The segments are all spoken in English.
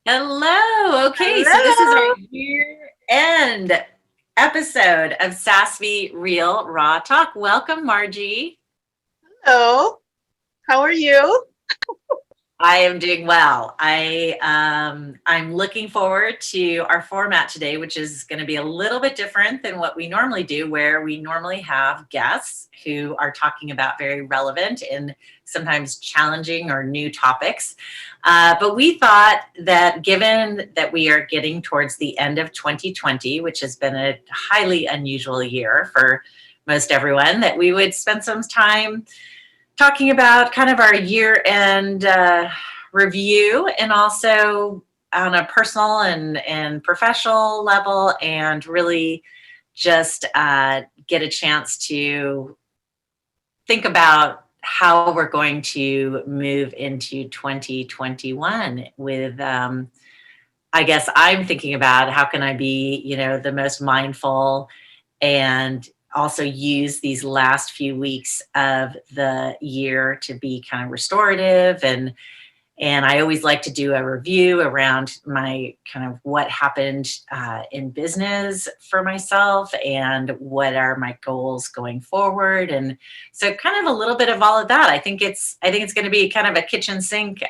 Hello. Okay, so this is our Hello. year-end episode of Sasvy Real Raw Talk. Welcome, Margie. Hello. How are you? I am doing well. I'm looking forward to our format today, which is going to be a little bit different than what we normally do, where we normally have guests who are talking about very relevant and sometimes challenging or new topics. But we thought that given that we are getting towards the end of 2020, which has been a highly unusual year for most everyone, that we would spend some time talking about kind of our year end review and also on a personal and professional level, and really just get a chance to think about how we're going to move into 2021 with I guess I'm thinking about how can I be, the most mindful and also use these last few weeks of the year to be kind of restorative, and I always like to do a review around my kind of what happened in business for myself and what are my goals going forward. And so kind of a little bit of all of that. I think it's going to be kind of a kitchen sink,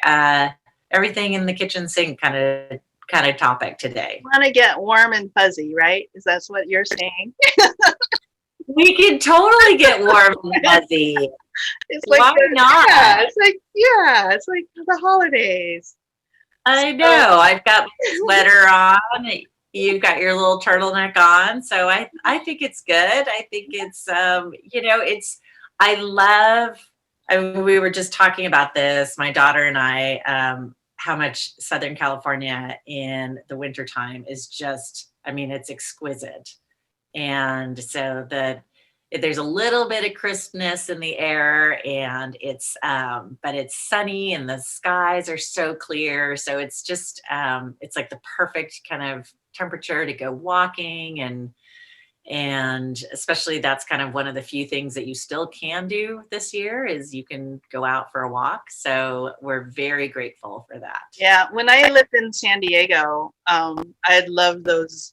everything in the kitchen sink kind of topic today. Want to get warm and fuzzy, right? Is that what you're saying? We could totally get warm and fuzzy. It's like Why not? it's like the holidays. I So know. I've got my sweater on. You've got your little turtleneck on. So I think it's good. I think it's, I love, I mean, we were just talking about this, my daughter and I, how much Southern California in the wintertime is just, I mean, it's exquisite. And so there's a little bit of crispness in the air, and it's but it's sunny and the skies are so clear, so it's just it's like the perfect kind of temperature to go walking, and especially that's kind of one of the few things that you still can do this year is you can go out for a walk, so we're very grateful for that. yeah, when I lived in San Diego, I'd love those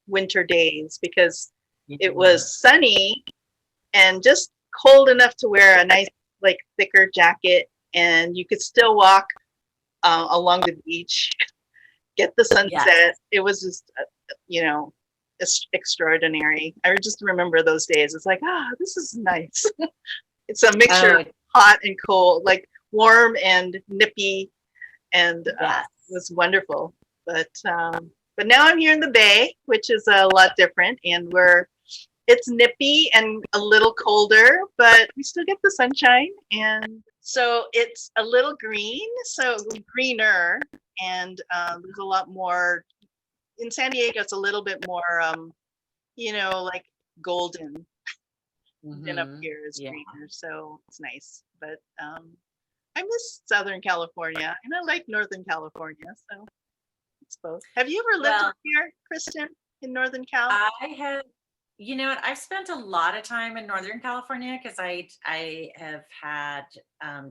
winter days because it Yeah. was sunny and just cold enough to wear a nice, like, thicker jacket, and you could still walk along the beach, get the Yes. sunset. It was just, you know, extraordinary. I just remember those days. It's like, this is nice. It's a mixture of Oh, hot and cold, like warm and nippy, and yes. it was wonderful. But now I'm here in the Bay, which is a lot different, and it's nippy and a little colder, but we still get the sunshine, and so it's a little green, so greener, and there's a lot more in San Diego. It's a little bit more, like golden than up Hmm. here is Yeah. greener, so it's nice. But I miss Southern California, and I like Northern California, so it's both. Have you ever lived up Well, here, Kristen, in Northern Cal? I have, you know what? I've spent a lot of time in Northern California because I have had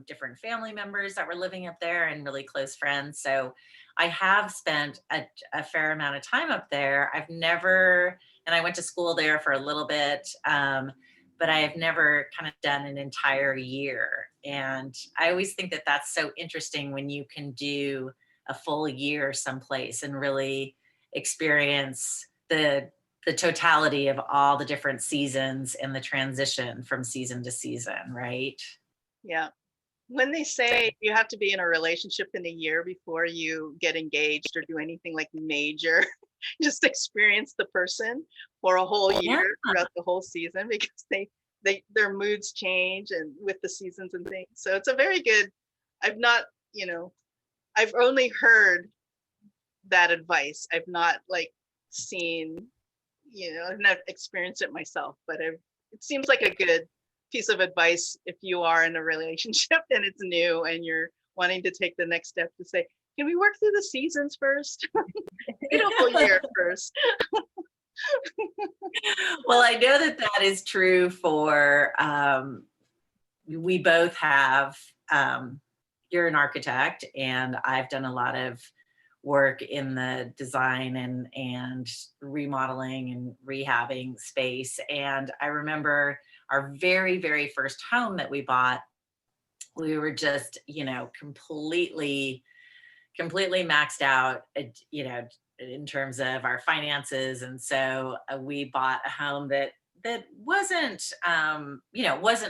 different family members that were living up there and really close friends. So I have spent a fair amount of time up there. I've never, and I went to school there for a little bit, but I have never kind of done an entire year. And I always think that that's so interesting when you can do a full year someplace and really experience the totality of all the different seasons and the transition from season to season, right? Yeah. When they So say you have to be in a relationship in a year before you get engaged or do anything like major, just experience the person for a whole yeah, year throughout the whole season because their moods change and with the seasons and things. So it's a very good. I've not, you know, I've only heard that advice. I've not like seen, I've not experienced it myself, but it seems like a good piece of advice if you are in a relationship and it's new and you're wanting to take the next step to say, can we work through the seasons first? Wait a whole year first. well, I know that that is true for we both have you're an architect and I've done a lot of work in the design and remodeling and rehabbing space. And I remember our very first home that we bought, we were just, completely maxed out, in terms of our finances. And so we bought a home that wasn't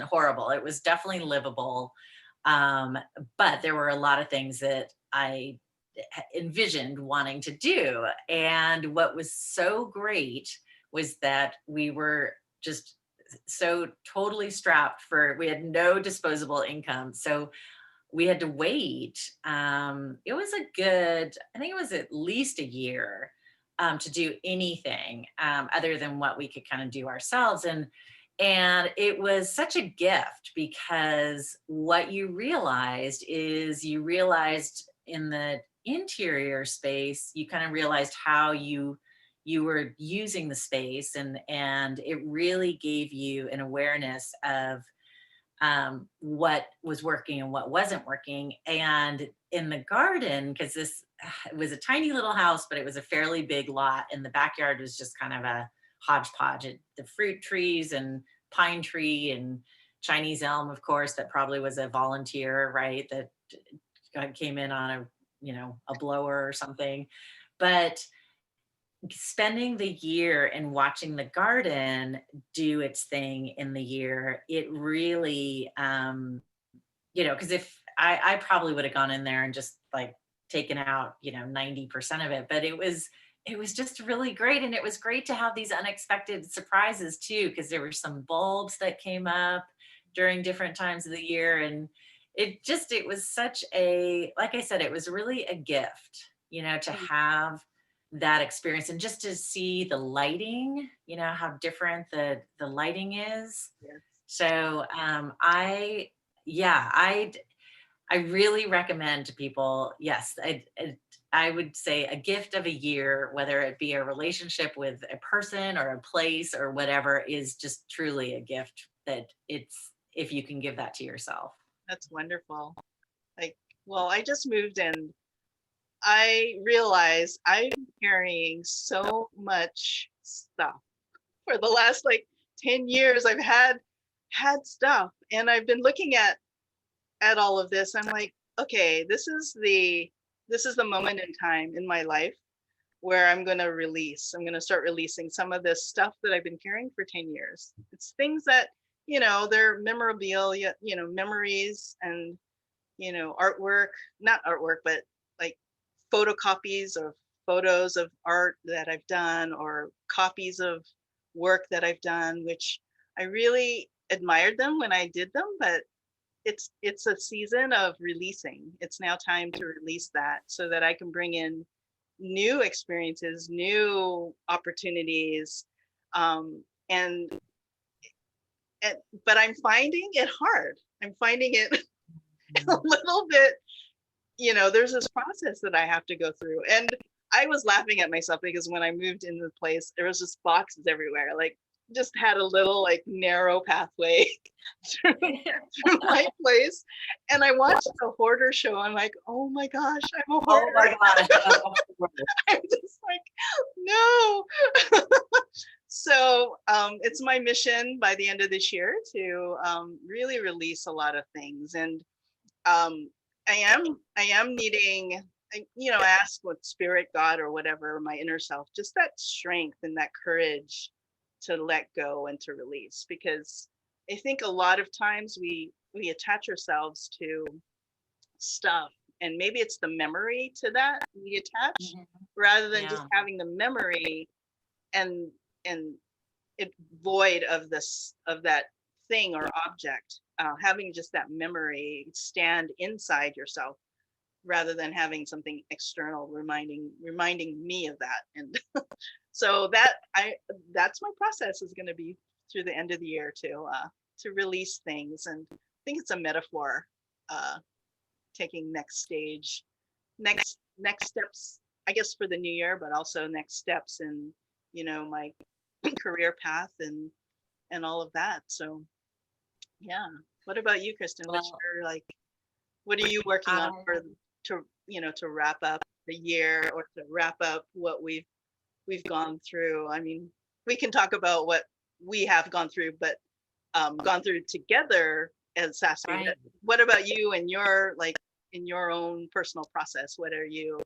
horrible. It was definitely livable. Um, but there were a lot of things that I envisioned wanting to do. And what was so great was that we were just so totally strapped for, we had no disposable income. So we had to wait. It was I think it was at least a year to do anything other than what we could kind of do ourselves. And it was such a gift, because what you realized is in the interior space, you kind of realized how you were using the space, and it really gave you an awareness of what was working and what wasn't working. And in the garden, because this it was a tiny little house, but it was a fairly big lot, and the backyard was just kind of a hodgepodge. The fruit trees and pine tree and Chinese elm, of course, that probably was a volunteer, right? That came in on a blower or something. But spending the year and watching the garden do its thing in the year, it really, because if I probably would have gone in there and just like taken out, 90% of it, but it was just really great. And it was great to have these unexpected surprises too, because there were some bulbs that came up during different times of the year. And it was such like I said, it was really a gift, to Mm. have that experience, and just to see the lighting, how different the lighting is. Yes. So I really recommend to people, yes, I would say a gift of a year, whether it be a relationship with a person or a place or whatever, is just truly a gift, that it's, if you can give that to yourself. That's wonderful. Like, well, I just moved and I realize I'm carrying so much stuff. For the last like 10 years, I've had stuff, and I've been looking at all of this. I'm like, okay, this is the moment in time in my life where I'm going to release. I'm going to start releasing some of this stuff that I've been carrying for 10 years. It's things that, they're memorabilia, memories, and, artwork, not artwork, but like photocopies of photos of art that I've done, or copies of work that I've done, which I really admired them when I did them, but it's a season of releasing. It's now time to release that so that I can bring in new experiences, new opportunities, and and but I'm finding it hard. I'm finding it a little bit, there's this process that I have to go through. And I was laughing at myself because when I moved into the place, there was just boxes everywhere. Like, just had a little like narrow pathway through my place. And I watched the hoarder show. I'm like, oh my gosh, I'm a Oh my hoarder. gosh. I'm just like, no. So it's my mission by the end of this year to really release a lot of things. And um, I am needing, ask what spirit, God, or whatever, my inner self, just that strength and that courage to let go and to release. Because I think a lot of times we attach ourselves to stuff, and maybe it's the memory to that we attach, Mhm. rather than just Yeah. having the memory and and it void of that thing or object, having just that memory stand inside yourself, rather than having something external reminding me of that. And so that's my process, is going to be through the end of the year to release things. And I think it's a metaphor, uh taking next steps, I guess, for the new year, but also next steps in, my career path and all of that. So yeah. What about you, Kristen? Well, What are you working on I to wrap up the year or to wrap up what we've gone through. I mean, we can talk about what we have gone through, but gone through together as Sasvy. Right. What about you and your like in your own personal process? What are you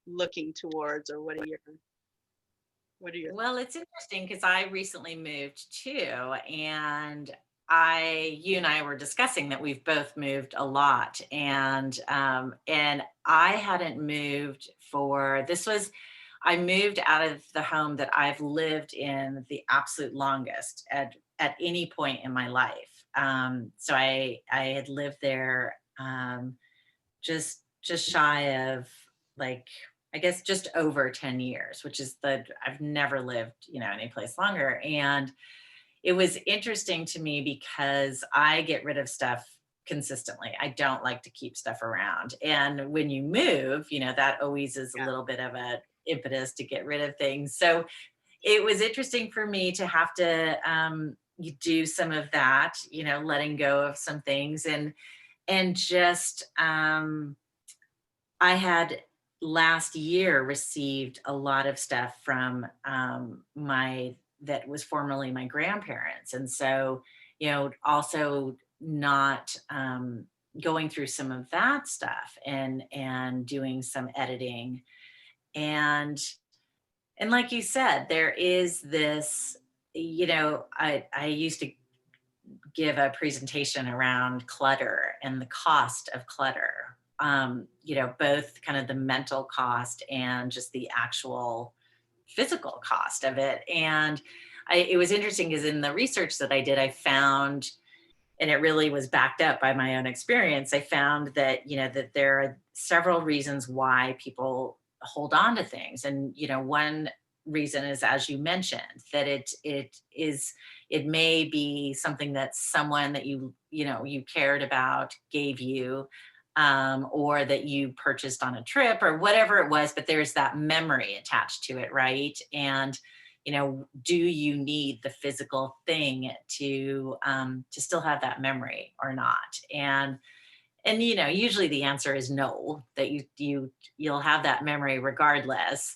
looking towards, or what are your Well, it's interesting because I recently moved too, and you and I were discussing that we've both moved a lot, and I hadn't moved I moved out of the home that I've lived in the absolute longest at any point in my life. So I had lived there just shy of, like, I guess just over 10 years, which is I've never lived, any place longer. And it was interesting to me because I get rid of stuff consistently. I don't like to keep stuff around. And when you move, that always is a yeah. little bit of a impetus to get rid of things. So it was interesting for me to have to you do some of that, letting go of some things, and just I had last year received a lot of stuff from that was formerly my grandparents. And so, also not going through some of that stuff and doing some editing. And like you said, there is this, I used to give a presentation around clutter and the cost of clutter. Both kind of the mental cost and just the actual physical cost of it. And it was interesting because in the research that I did, I found, and it really was backed up by my own experience, I found that, that there are several reasons why people hold on to things. And, one reason is, as you mentioned, that it may be something that someone that you cared about gave you, or that you purchased on a trip or whatever it was, but there's that memory attached to it, right? And do you need the physical thing to still have that memory or not? And usually the answer is no, that you'll have that memory regardless.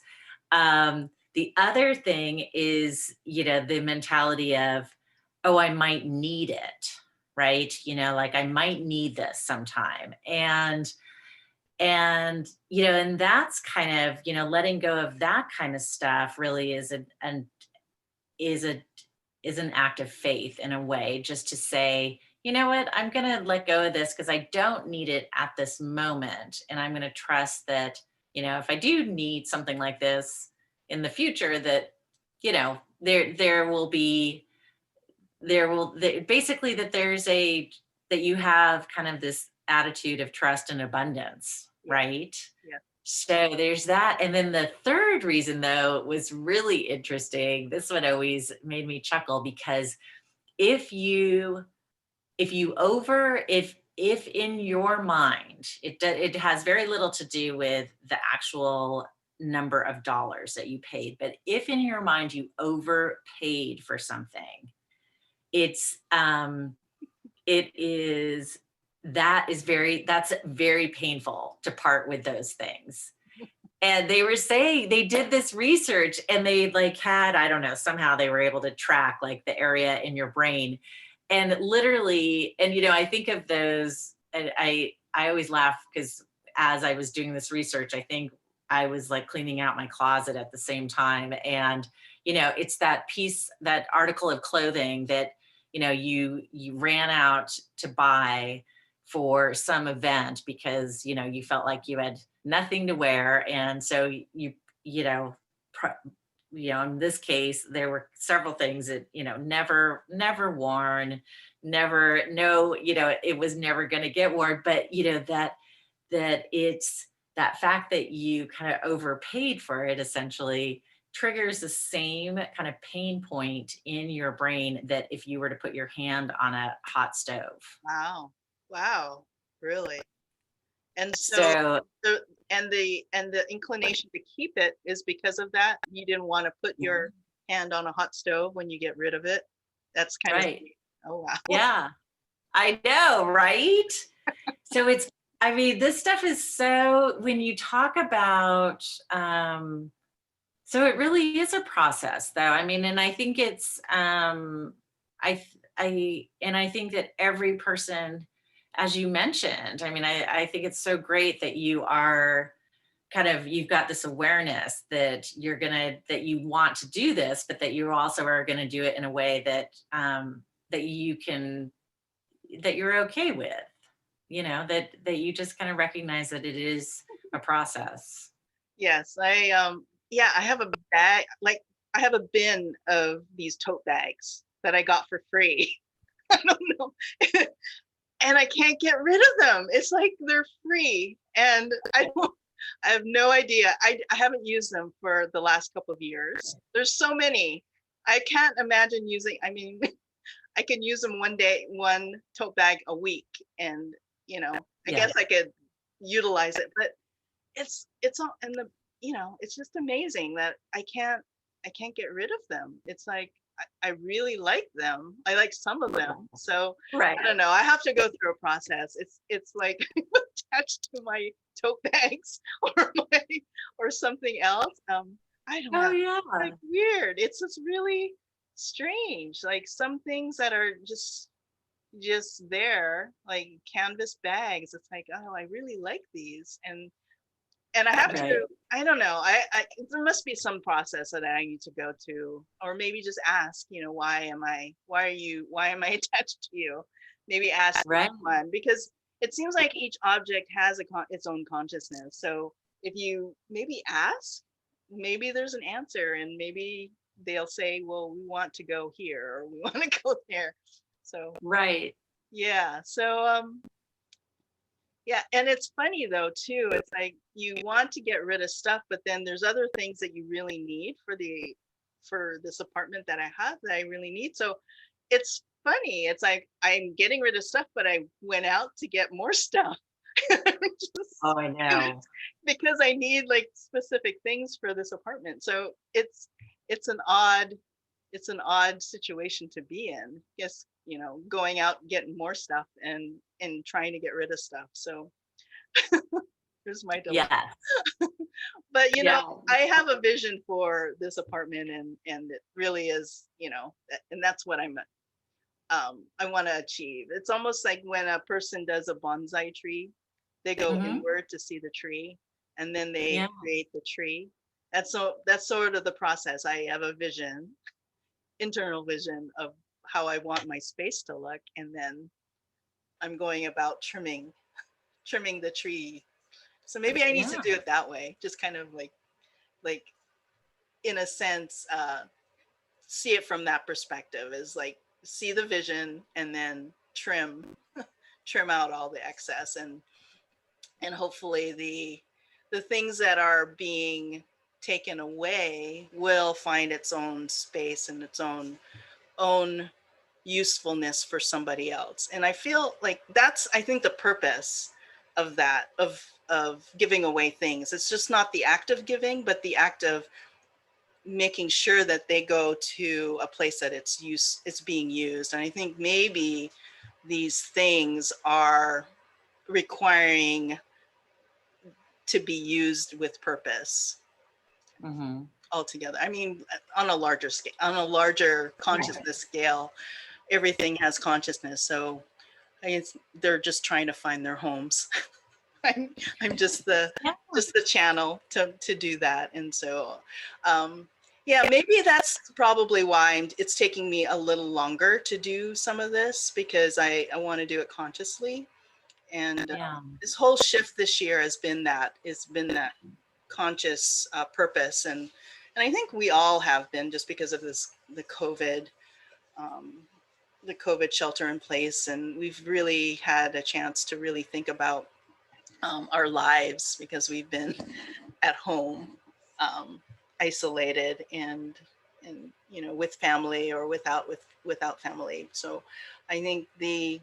The other thing is, the mentality of, oh, I might need it, right? Like I might need this sometime. And that's kind of, letting go of that kind of stuff really is is a is an act of faith in a way, just to say, you know what, I'm going to let go of this because I don't need it at this moment. And I'm going to trust that, if I do need something like this in the future, that, there will be, basically that that you have kind of this attitude of trust and abundance, Yeah. right? Yeah. So there's that. And then the third reason, though, was really interesting. This one always made me chuckle, because if in your mind, it has very little to do with the actual number of dollars that you paid, but if in your mind you overpaid for something, that's very painful to part with those things. And they were saying, they did this research and they had, I don't know, somehow they were able to track the area in your brain. And literally, and I think of those, and I always laugh because as I was doing this research, I think I was cleaning out my closet at the same time. And, it's that article of clothing that, you ran out to buy for some event because, you felt like you had nothing to wear. And so in this case, there were several things that, never worn, never, no, it was never going to get worn. But, that it's that fact that you kind of overpaid for it essentially triggers the same kind of pain point in your brain that if you were to put your hand on a hot stove. Wow. Really? And so So the inclination to keep it is because of that. You didn't want to put your hand on a hot stove when you get rid of it. That's kind right. of, oh wow. Yeah, I know, right? So I mean, this stuff is so, when you talk about, so it really is a process though. I mean, and I think it's, and I think that every person, as you mentioned, I mean, I think it's so great that you are kind of, you've got this awareness that that you want to do this, but that you also are gonna do it in a way that, that you can, that you're okay with, that you just kind of recognize that it is a process. Yes, yeah, I have a bag, like I have a bin of these tote bags that I got for free. I don't know. And I can't get rid of them. It's like they're free. And I have no idea. I haven't used them for the last couple of years. There's so many. I can't imagine using, I mean, I can use them one day, one tote bag a week. And, I Yeah. guess I could utilize it, but it's all in the, it's just amazing that I can't get rid of them. It's like I really like them. I like some of them. So Right. I don't know. I have to go through a process. It's like attached to my tote bags or my or something else. I don't Oh know. yeah. Like weird. It's just really strange. Like some things that are just there, like canvas bags. It's like, oh, I really like these. And I have Right. to, I don't know, there must be some process that I need to go to, or maybe just ask, why am I attached to you? Maybe ask Right. one, because it seems like each object has its own consciousness. So if you maybe ask, maybe there's an answer, and maybe they'll say, well, we want to go here, or we want to go there. So Right. yeah, so yeah, and it's funny though too. It's like you want to get rid of stuff, but then there's other things that you really need for this apartment that I have that I really need. So it's funny. It's like I'm getting rid of stuff, but I went out to get more stuff. Just Oh, I know. because I need like specific things for this apartment. So it's an odd it's an odd situation to be in. Yes, going out getting more stuff and trying to get rid of stuff. So here's my dilemma. Yes. But Yeah. I have a vision for this apartment, and it really is, and that's what I want to achieve. It's almost like when a person does a bonsai tree, they go Hmm. inward to see the tree, and then they Yeah. create the tree. That's sort of the process. I have a vision, internal vision of how I want my space to look, and then I'm going about trimming the tree. So maybe I need to Yeah. do it that way, just kind of like in a sense, see it from that perspective, is like see the vision and then trim out all the excess, and hopefully the things that are being taken away will find its own space and its own usefulness for somebody else. And I feel like that's, I think, the purpose of that, of giving away things. It's just not the act of giving, but the act of making sure that they go to a place that it's being used. And I think maybe these things are requiring to be used with purpose Hmm. altogether. I mean, on a larger scale, on a larger Right. consciousness scale, everything has consciousness. So they're just trying to find their homes. I'm, I'm Yeah. just the channel to do that. And so, yeah, maybe that's probably why it's taking me a little longer to do some of this, because I want to do it consciously. And Yeah. this whole shift this year has been that conscious purpose, and I think we all have been, just because of um, the COVID shelter in place, and we've really had a chance to really think about our lives, because we've been at home, um, isolated, and with family or without family. So I think the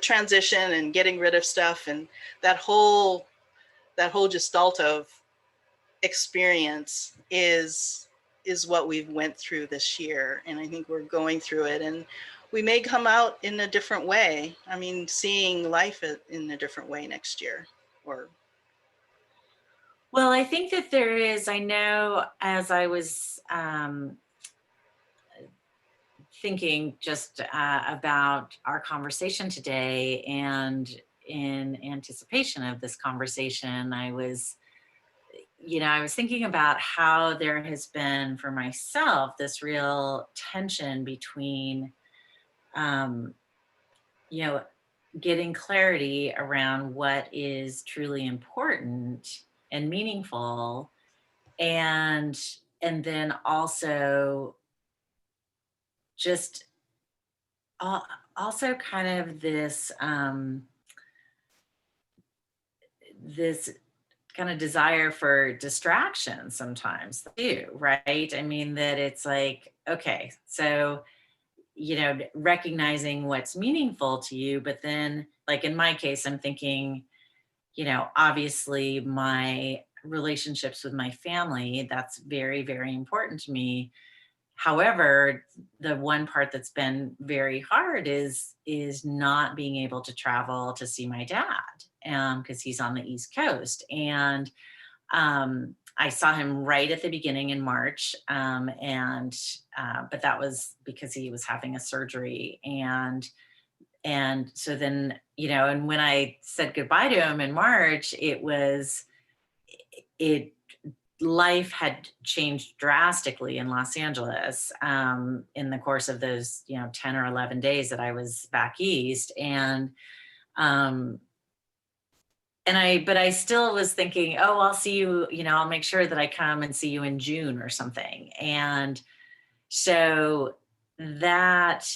transition and getting rid of stuff, and that whole gestalt of experience is what we've went through this year, and I think we're going through it, and we may come out in a different way. I mean, seeing life in a different way next year, or Well, I think that there is, I know as I was thinking just about our conversation today, and in anticipation of this conversation, I was thinking about how there has been for myself this real tension between, um, you know, getting clarity around what is truly important and meaningful, and then also just al- also kind of this kind of desire for distraction sometimes too, right? I mean, that it's like, okay, so, recognizing what's meaningful to you, but then, like in my case, I'm thinking, obviously my relationships with my family, that's very, very important to me. However, the one part that's been very hard is not being able to travel to see my dad, because he's on the East Coast. And I saw him right at the beginning in March, and but that was because he was having a surgery. And so then, and when I said goodbye to him in March, it life had changed drastically in Los Angeles, in the course of those 10 or 11 days that I was back east. Um, but I still was thinking, oh, I'll see you, I'll make sure that I come and see you in June or something. And so that,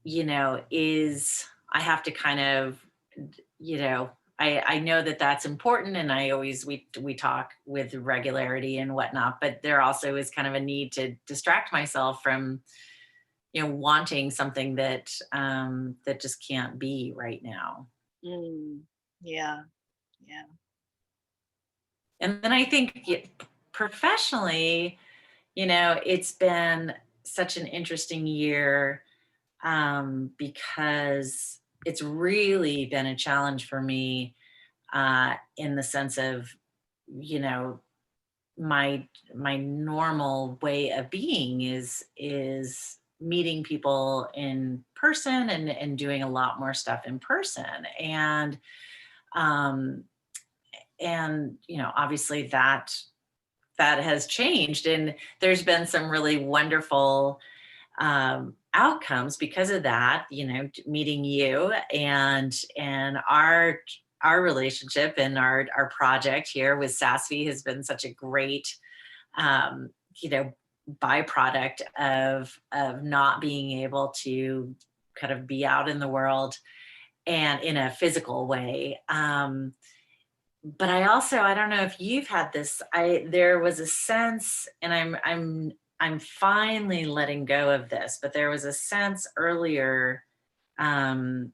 is, I have to kind of, I know that that's important, and we talk with regularity and whatnot, but there also is kind of a need to distract myself from, wanting something that just can't be right now. mm, yeah, yeah. And then I think professionally, it's been such an interesting year, because it's really been a challenge for me, in the sense of, you know, my normal way of being is meeting people in person, and doing a lot more stuff in person. Um obviously that has changed, and there's been some really wonderful outcomes because of that, meeting you, and our relationship, and our project here with Sasvy has been such a great, um, you know byproduct of not being able to kind of be out in the world and in a physical way. But I don't know if you've had this. There was a sense, and I'm finally letting go of this, but there was a sense earlier, um,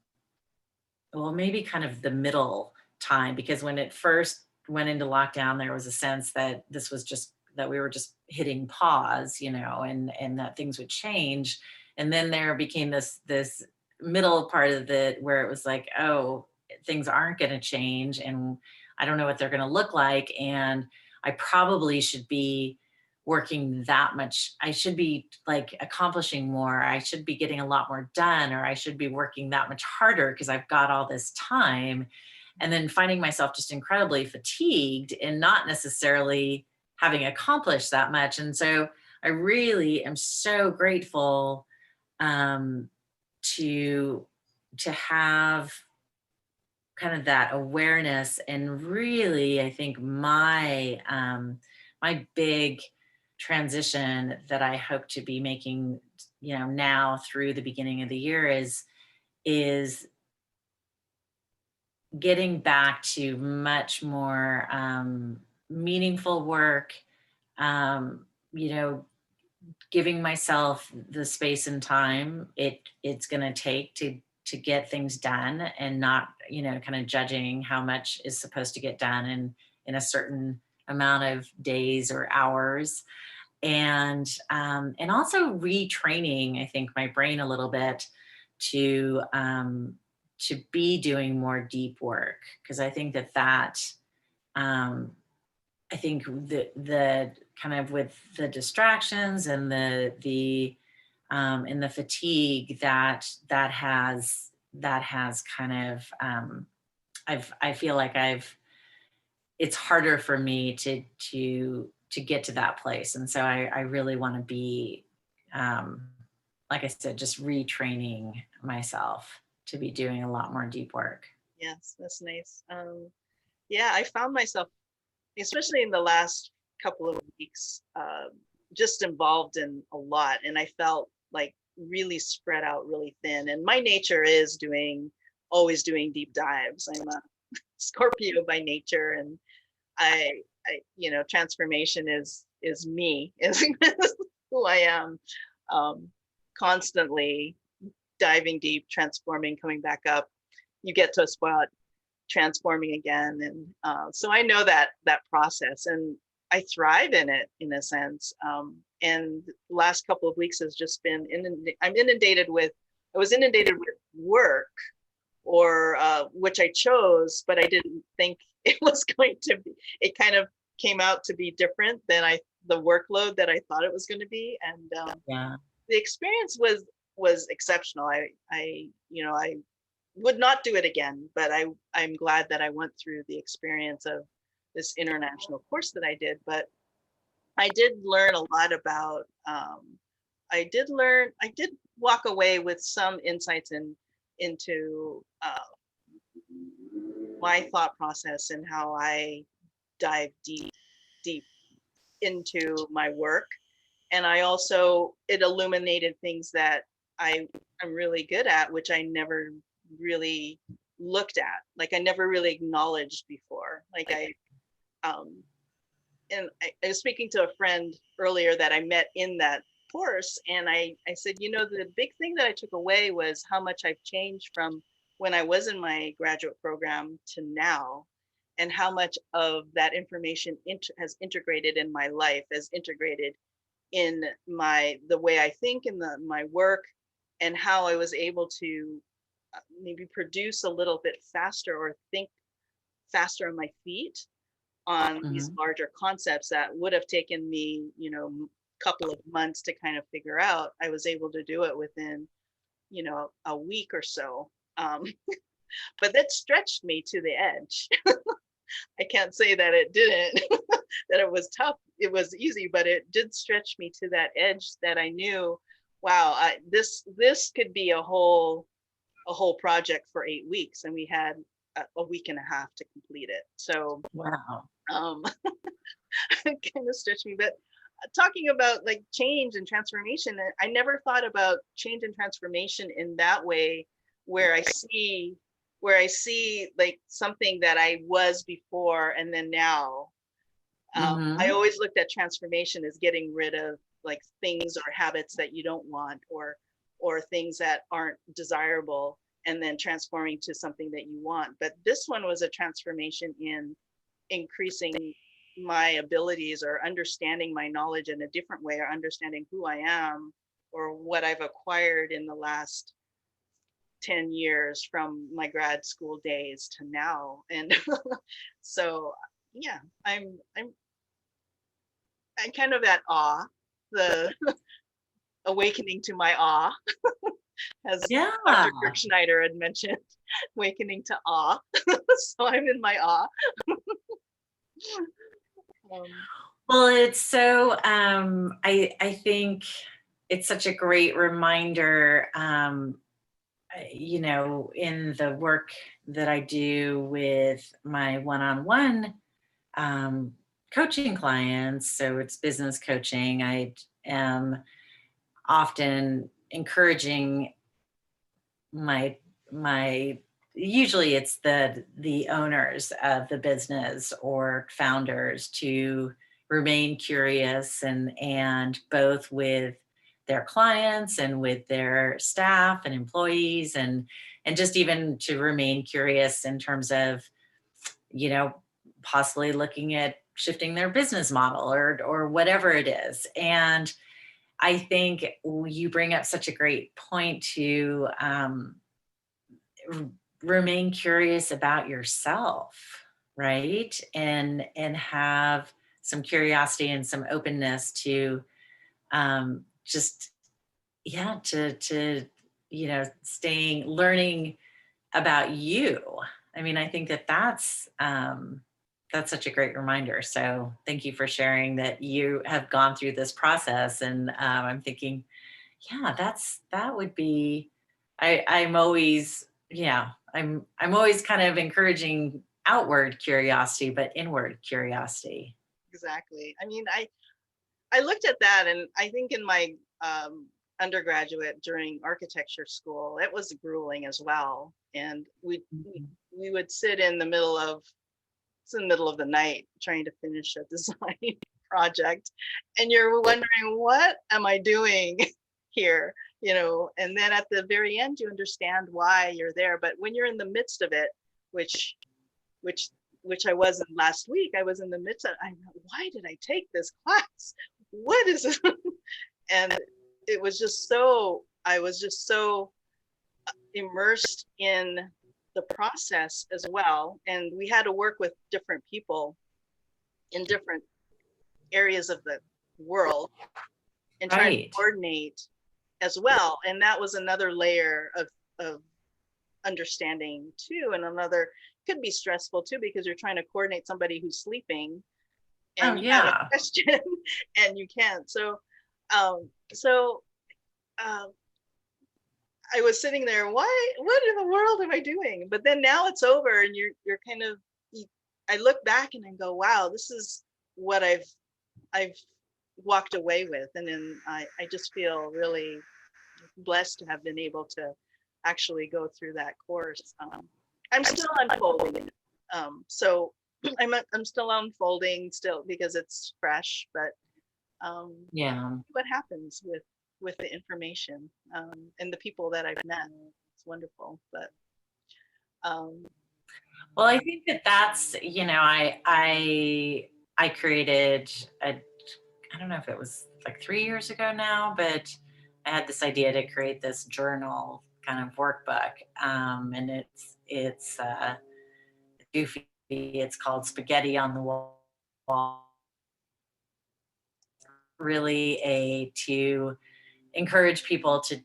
well, maybe kind of the middle time, because when it first went into lockdown, there was a sense that this was just that we were just hitting pause, and that things would change. And then there became this middle part of it where it was like, oh, things aren't going to change, and I don't know what they're going to look like, and I probably should be working that much. I should be like accomplishing more. I should be getting a lot more done, or I should be working that much harder because I've got all this time. And then finding myself just incredibly fatigued and not necessarily having accomplished that much. And so I really am so grateful, um, to have kind of that awareness. And really, I think my big transition that I hope to be making, now through the beginning of the year, is getting back to much more, meaningful work, um, you know giving myself the space and time it's going to take to get things done, and not, kind of judging how much is supposed to get done in a certain amount of days or hours. and also retraining, I think, my brain a little bit to be doing more deep work, because I think that um, I think the kind of with the distractions and the fatigue that has kind of I feel like it's harder for me to get to that place. And so I really want to be, like I said, just retraining myself to be doing a lot more deep work. Yes, that's nice. Yeah, I found myself, especially in the last couple of weeks, just involved in a lot, and I felt like really spread out, really thin. And my nature is always doing deep dives. I'm a Scorpio by nature, and transformation is me, is who I am. Um, Constantly diving deep, transforming, coming back up. You get to a spot, transforming again, and so I know that process, and I thrive in it in a sense. And the last couple of weeks has just been I was inundated with work, or which I chose, but I didn't think it was going to be. It kind of came out to be different than the workload that I thought it was going to be, and Yeah. the experience was exceptional. I would not do it again, but I'm glad that I went through the experience of this international course that I did. But I did learn a lot about. I did walk away with some insights into my thought process and how I dive deep into my work. And I also, it illuminated things that I'm really good at, which I never really looked at, like I never really acknowledged before. Um, I was speaking to a friend earlier that I met in that course, and I said, the big thing that I took away was how much I've changed from when I was in my graduate program to now, and how much of that information has integrated in my life, has integrated in the way I think, in my work, and how I was able to maybe produce a little bit faster, or think faster on my feet on these Mhm. larger concepts that would have taken me, couple of months to kind of figure out. I was able to do it within, a week or so. But that stretched me to the edge. I can't say that it didn't, that it was tough. It was easy, but it did stretch me to that edge that I knew, wow, this could be a whole project for 8 weeks, and we had a week and a half to complete it. So Wow. um, it kind of stretched me. But talking about like change and transformation, I never thought about change and transformation in that way, where I see like something that I was before and then now. I Mhm. always looked at transformation as getting rid of like things or habits that you don't want, or things that aren't desirable, and then transforming to something that you want. But this one was a transformation in increasing my abilities, or understanding my knowledge in a different way, or understanding who I am, or what I've acquired in the last 10 years from my grad school days to now. And so yeah, I'm kind of at awe, the awakening to my awe, as Yeah. Dr. Kirk Schneider had mentioned, awakening to awe. So I'm in my awe. Um, Well, it's so, I think it's such a great reminder, in the work that I do with my one-on-one um, coaching clients. So it's business coaching. I am often encouraging my my usually it's the owners of the business or founders to remain curious, and both with their clients and with their staff and employees, and just even to remain curious in terms of, you know possibly looking at shifting their business model or whatever it is. And I think you bring up such a great point to remain curious about yourself, right? And have some curiosity and some openness to just, yeah, to staying learning about you. I mean, I think that that's such a great reminder. So thank you for sharing that you have gone through this process. And I'm thinking, yeah, that would be, I'm always, yeah, I'm always kind of encouraging outward curiosity, but inward curiosity. Exactly. I mean, I looked at that, and I think in my undergraduate during architecture school, it was grueling as well. And we would sit in the middle of the night trying to finish a design project, and you're wondering, what am I doing here? And then at the very end, you understand why you're there. But when you're in the midst of it, which which which I wasn't last week, I was in the midst of, why did I take this class? What is it? And it was just so, I was just so immersed in the process as well. And we had to work with different people in different areas of the world and try to Right. coordinate as well. And that was another layer of understanding too. And another, could be stressful too, because you're trying to coordinate somebody who's sleeping Oh, and you have a yeah. question and you can't. So so I was sitting there, what in the world am I doing? But then now it's over, and you're kind of, I look back and I go, wow, this is what I've walked away with. And then I just feel really blessed to have been able to actually go through that course. I'm still unfolding. So I'm still unfolding still because it's fresh, but Yeah. what happens with the information and the people that I've met. It's wonderful. But Well, I think that that's, I created I don't know if it was like 3 years ago now, but I had this idea to create this journal kind of workbook. And it's goofy. It's called Spaghetti on the Wall. Really a to encourage people to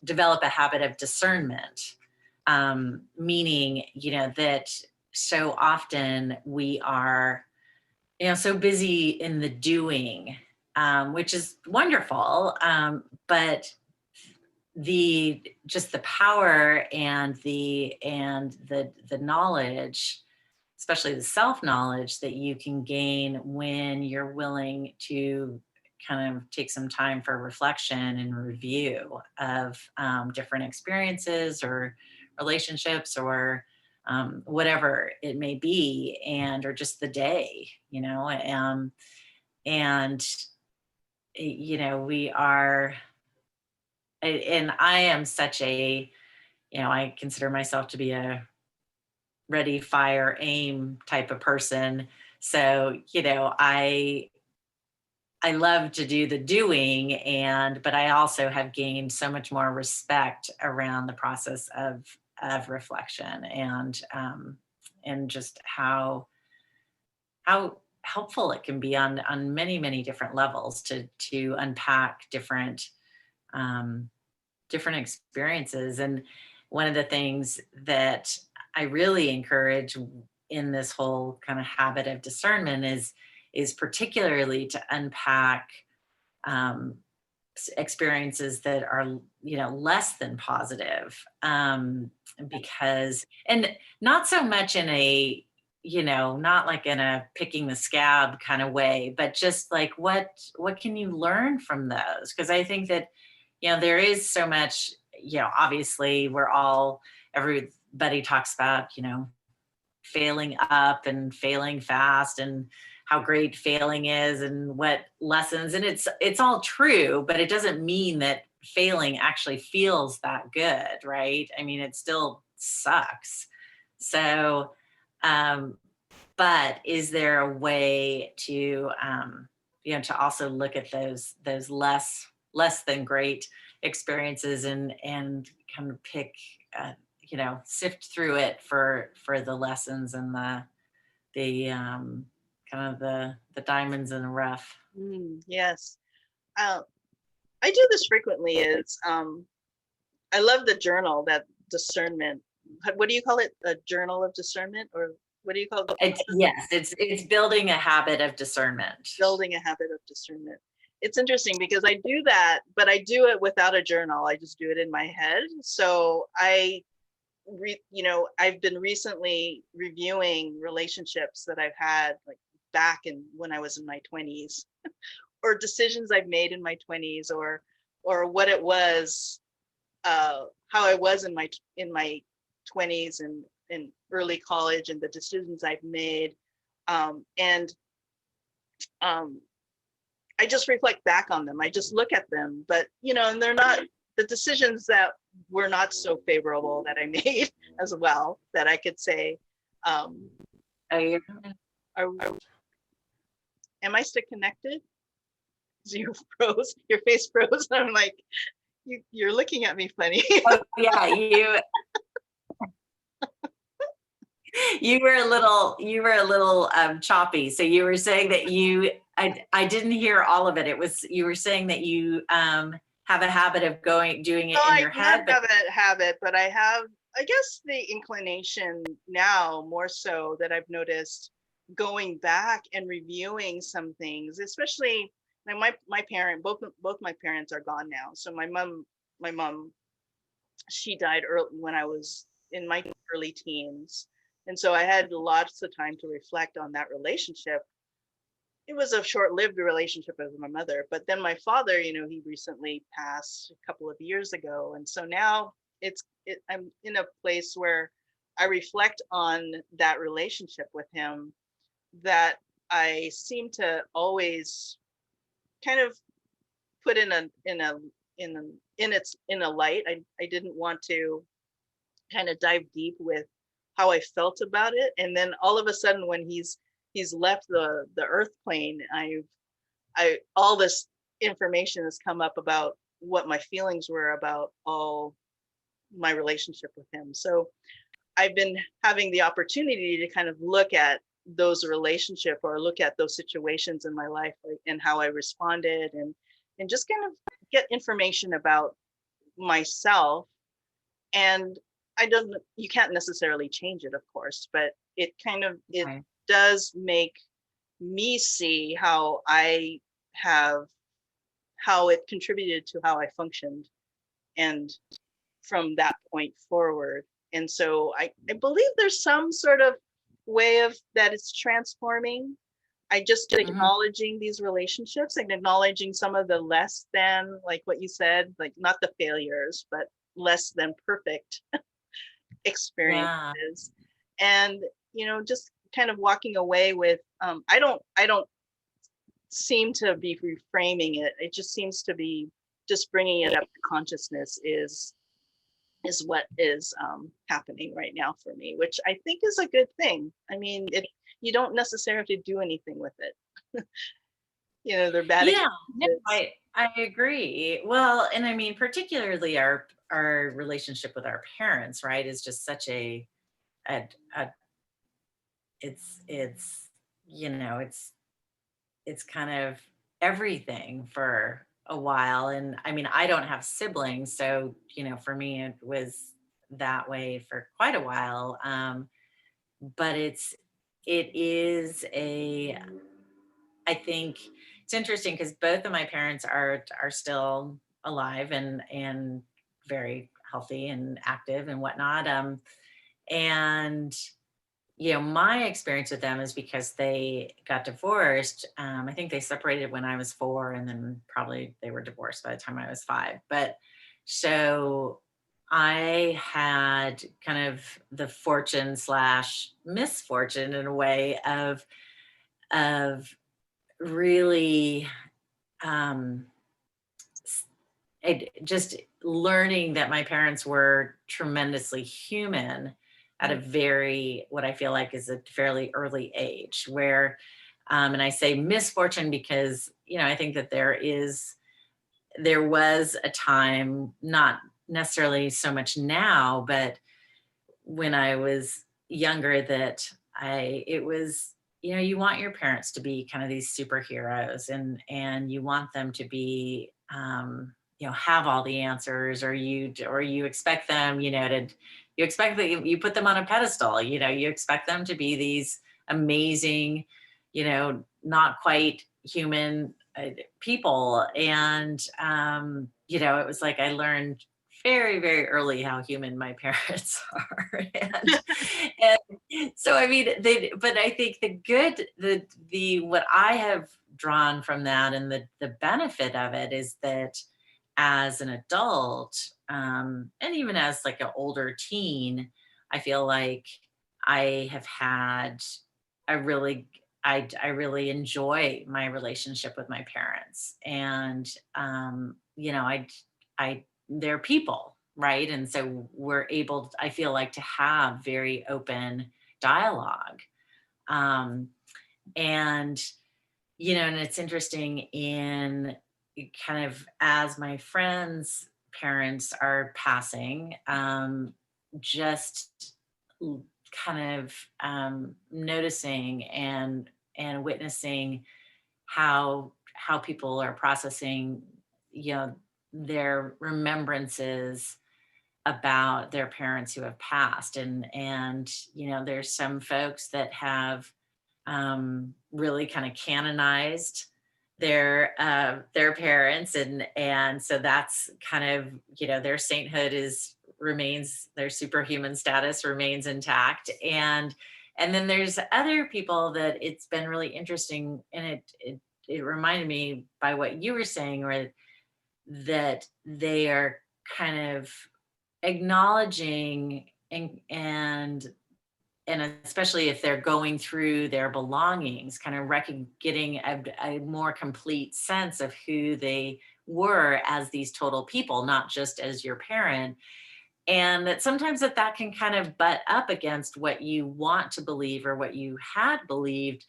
develop a habit of discernment. Meaning, that so often we are, so busy in the doing, which is wonderful. But the power and the knowledge, especially the self knowledge that you can gain when you're willing to kind of take some time for reflection and review of different experiences or relationships or whatever it may be, or just the day, and we are, and I am such a, I consider myself to be a ready, fire, aim type of person. So, I love to do the doing, but I also have gained so much more respect around the process of reflection, and just how helpful it can be on many, many different levels to unpack different experiences. And one of the things that I really encourage in this whole kind of habit of discernment is particularly to unpack um, experiences that are less than positive, because, and not so much in a, not like in a picking the scab kind of way, but just like what can you learn from those? Because I think that there is so much, obviously everybody talks about, failing up and failing fast and how great failing is and what lessons, and it's all true, but it doesn't mean that failing actually feels that good, right? I mean, it still sucks. So but is there a way to, to also look at those less than great experiences and kind of pick, sift through it for the lessons and the kind of the diamonds in the rough. Yes. Uh, I do this frequently is I love the journal, that discernment. What do you call it? A journal of discernment, or what do you call it? It's building a habit of discernment. Building a habit of discernment. It's interesting because I do that, but I do it without a journal. I just do it in my head. So I've been recently reviewing relationships that I've had, like back in when I was in my 20s, or decisions I've made in my 20s, or what it was, how I was in my 20s and in early college, and the decisions I've made, and I just reflect back on them. I just look at them, but and they're not the decisions that were not so favorable that I made as well, that I could say, are, am I still connected? You froze, your face froze. I'm like, you're looking at me funny. Oh, yeah, you were a little choppy. So you were saying that I didn't hear all of it. You were saying that you have a habit of doing it in your head. I do not have a habit, but I have, I guess, the inclination now more so that I've noticed, going back and reviewing some things, especially like my parent, both my parents are gone now. So my mom, she died early when I was in my early teens. And so I had lots of time to reflect on that relationship. It was a short-lived relationship with my mother, but then my father, he recently passed a couple of years ago. And so now I'm in a place where I reflect on that relationship with him, that I seem to always kind of put in a light. I didn't want to kind of dive deep with how I felt about it. And then all of a sudden, when he's left the earth plane, all this information has come up about what my feelings were about all my relationship with him. So I've been having the opportunity to kind of look at those relationship, or look at those situations in my life, and how I responded, and just kind of get information about myself. And you can't necessarily change it, of course, but it Okay. does make me see how it contributed to how I functioned, and from that point forward. And so I believe there's some sort of way of that it's transforming. I just acknowledging these relationships, and acknowledging some of the less than, like what you said, like not the failures, but less than perfect experiences. And just kind of walking away with, I don't seem to be reframing it. It just seems to be just bringing it up to consciousness is what is happening right now for me, which I think is a good thing. I mean, you don't necessarily have to do anything with it. They're bad No, I agree. Well, and I mean, particularly our relationship with our parents, right, is just such a it's it's kind of everything for a while. And I mean, I don't have siblings, so for me it was that way for quite a while. But it is I think it's interesting because both of my parents are still alive and very healthy and active and whatnot. And my experience with them is because they got divorced. I think they separated when I was 4, and then probably they were divorced by the time I was 5. But so I had kind of the fortune slash misfortune in a way of really um, just learning that my parents were tremendously human, at a very, what I feel like is a fairly early age, where, and I say misfortune because, I think that there was a time, not necessarily so much now, but when I was younger, that it was, you want your parents to be kind of these superheroes, and you want them to be, have all the answers, or you expect them, you expect that you put them on a pedestal, you expect them to be these amazing, not quite human people. And, it was like I learned very, very early how human my parents are. And so, I mean, but I think what I have drawn from that, and the benefit of it, is that as an adult, and even as like an older teen, I feel like I have had a really, I really enjoy my relationship with my parents. And, I they're people, right? And so we're able, I feel like, to have very open dialogue. Um, and, and it's interesting, in kind of as my friends' parents are passing, just kind of noticing and witnessing how people are processing, their remembrances about their parents who have passed. And there's some folks that have really kind of canonized their parents, and so that's kind of, their sainthood remains, their superhuman status remains intact. And then there's other people that it's been really interesting, and it reminded me by what you were saying, or that they are kind of acknowledging, and especially if they're going through their belongings, kind of getting a more complete sense of who they were as these total people, not just as your parent. And that sometimes that can kind of butt up against what you want to believe or what you had believed,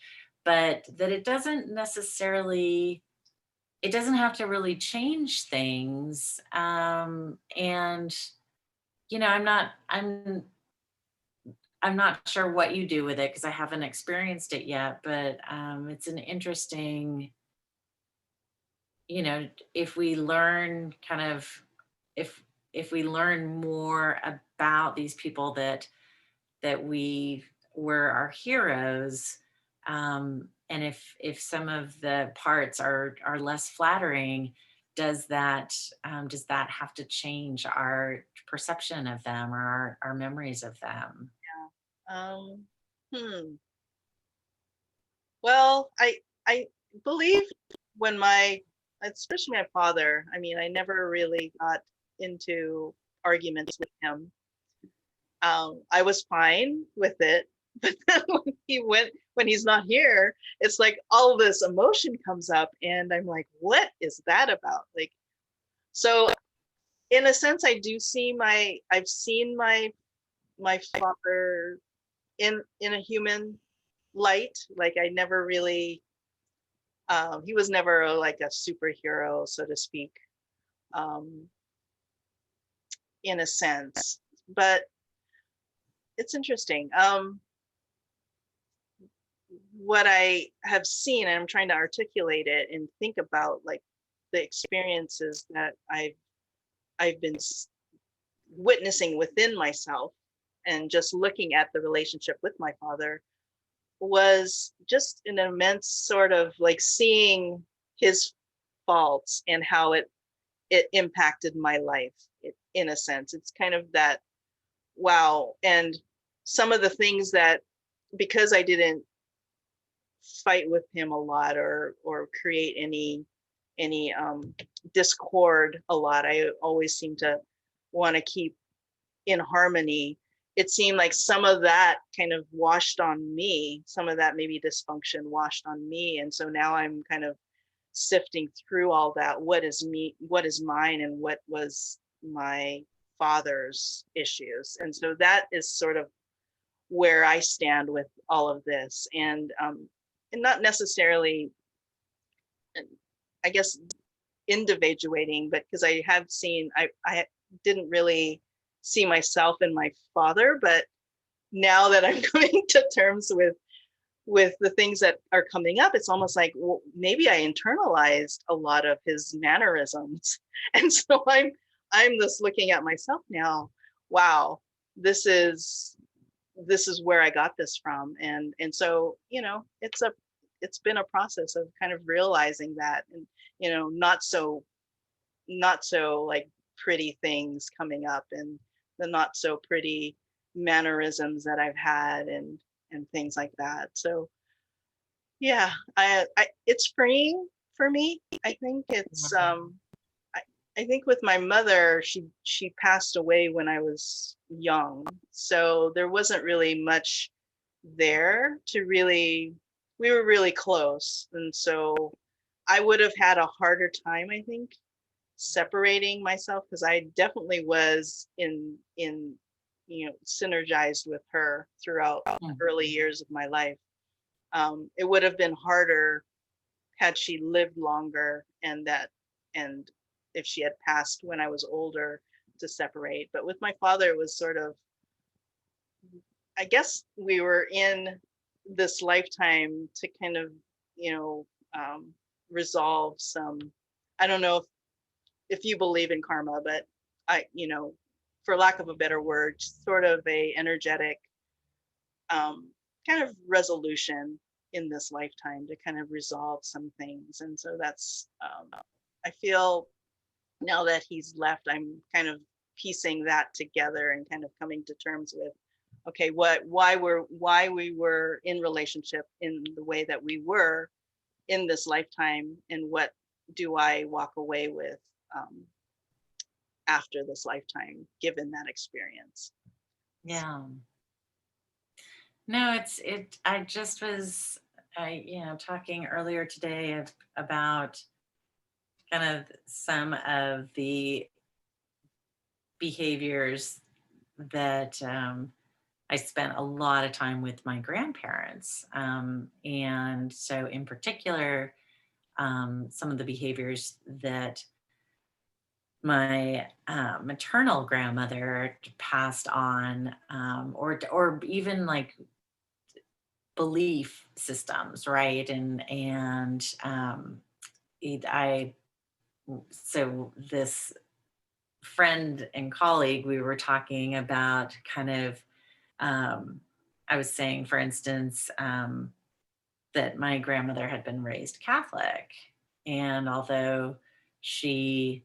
but that it doesn't have to really change things. And I'm not sure what you do with it, because I haven't experienced it yet, but it's an interesting, if we learn kind of, if if we learn more about these people that we were our heroes, and if some of the parts are less flattering, does that have to change our perception of them, or our memories of them? Um, hmm. Well, I believe when especially my father, I mean, I never really got into arguments with him. I was fine with it, but then when he's not here, it's like all this emotion comes up, and I'm like, what is that about? Like, so in a sense, I've seen my father in a human light. Like, I never really, he was never like a superhero, so to speak, um, in a sense. But it's interesting. What I have seen, and I'm trying to articulate it and think about, like, the experiences that I've been witnessing within myself, and just looking at the relationship with my father, was just an immense sort of like seeing his faults and how it impacted my life. In a sense, it's kind of that, wow. And some of the things that, because I didn't fight with him a lot, or create any discord a lot, I always seem to want to keep in harmony. It seemed like some of that kind of washed on me, some of that maybe dysfunction washed on me. And so now I'm kind of sifting through all that. What is me, what is mine, and what was my father's issues? And so that is sort of where I stand with all of this, and not necessarily, I guess, individuating, but because I have seen, I didn't really see myself in my father, but now that I'm coming to terms with the things that are coming up, it's almost like, well, maybe I internalized a lot of his mannerisms. And so I'm just looking at myself now, wow, this is where I got this from. And so, it's been a process of kind of realizing that, and not so like pretty things coming up, and the not so pretty mannerisms that I've had, and things like that. So yeah, it's freeing for me. I think it's I, I think with my mother, she passed away when I was young, so there wasn't really much there to really. We were really close, and so I would have had a harder time, I think, separating myself, because I definitely was in synergized with her throughout the early years of my life. It would have been harder had she lived longer, and if she had passed when I was older, to separate. But with my father, it was sort of, I guess we were in this lifetime to kind of, you know, resolve some. I don't know if you believe in karma, but for lack of a better word, sort of a energetic um, kind of resolution in this lifetime to kind of resolve some things. And so that's, I feel now that he's left, I'm kind of piecing that together and kind of coming to terms with, okay, why we were in relationship in the way that we were in this lifetime, and what do I walk away with um, after this lifetime, given that experience. Yeah. No, I just was, talking earlier today about kind of some of the behaviors that I spent a lot of time with my grandparents. And so, in particular, some of the behaviors that my maternal grandmother passed on, or even like belief systems, right? I so this friend and colleague, we were talking about kind of, um, I was saying, for instance, that my grandmother had been raised Catholic, and although she